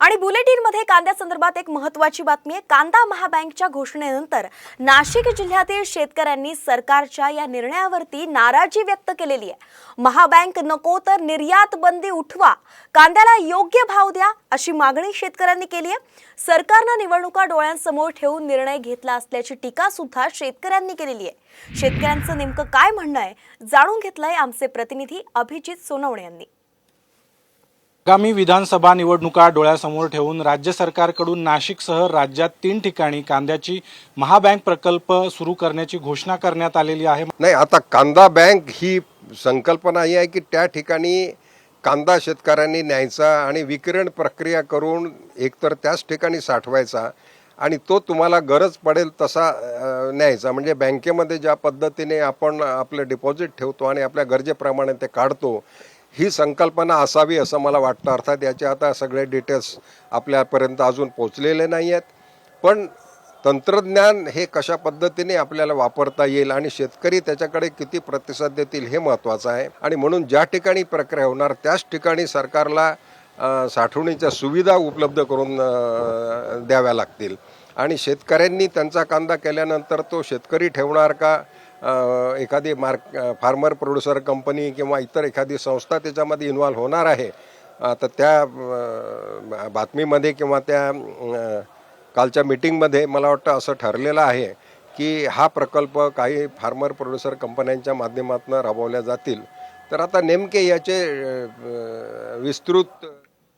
आणि बुलेटिनमध्ये कांद्यासंदर्भात एक महत्त्वाची बातमी आहे। कांदा महाबँकच्या घोषणेनंतर नाशिक जिल्ह्यातील शेतकऱ्यांनी सरकारच्या या निर्णयावरती नाराजी व्यक्त केलेली आहे। महाबँक नको तर निर्यात बंदी उठवा, कांद्याला योग्य भाव द्या अशी मागणी शेतकऱ्यांनी केली आहे। सरकारने निवडणुका डोळ्यांसमोर ठेवून निर्णय घेतला असल्याची टीका सुद्धा शेतकऱ्यांनी केलेली आहे। शेतकऱ्यांचं नेमकं काय म्हणणं आहे जाणून घेतलंय आमचे प्रतिनिधी अभिजित सोनवणे यांनी। आगामी विधानसभा निवडणुका डोळ्यासमोर ठेवून राज्य सरकारकडून नाशिकसह राज्यात 3 ठिकाणी कांद्याची महाबँक प्रकल्प सुरू करण्याची घोषणा करण्यात आलेली आहे। नाही, आता कांदा बँक ही संकल्पना ही आहे की त्या ठिकाणी कांदा शेतकऱ्यांनी न्यायचा आणि विक्रीण प्रक्रिया करून एकतर त्याच ठिकाणी साठवायचा आणि तो तुम्हाला गरज पडेल तसा न्यायचा। म्हणजे बँकेमध्ये ज्या पद्धतीने आपण आपले डिपॉझिट ठेवतो आणि आपल्या गरजेप्रमाणे ते काढतो, ही संकल्पना असावी असं मला वाटतं। अर्थात याचे आता सगळे डिटेल्स आपल्यापर्यंत अजून पोहोचलेले नाही आहेत, पण तंत्रज्ञान हे कशा पद्धतीने आपल्याला वापरता येईल आणि शेतकरी त्याच्याकडे किती प्रतिसाद देतील हे महत्त्वाचं आहे। आणि म्हणून ज्या ठिकाणी प्रक्रिया होणार त्याच ठिकाणी सरकारला साठवणीच्या सुविधा उपलब्ध करून द्याव्या लागतील आणि शेतकऱ्यांनी त्यांचा कांदा केल्यानंतर तो शेतकरी ठेवणार का एखादी फार्मर प्रोड्युसर कंपनी किंवा इतर एखादी संस्था त्याच्यामध्ये इन्व्हॉल्व होणार आहे। तर त्या बातमीमध्ये किंवा त्या कालच्या मीटिंगमध्ये मला वाटतं असं ठरलेलं आहे की हा प्रकल्प काही फार्मर प्रोड्युसर कंपन्यांच्या माध्यमातून राबवल्या जातील। तर आता नेमके याचे विस्तृत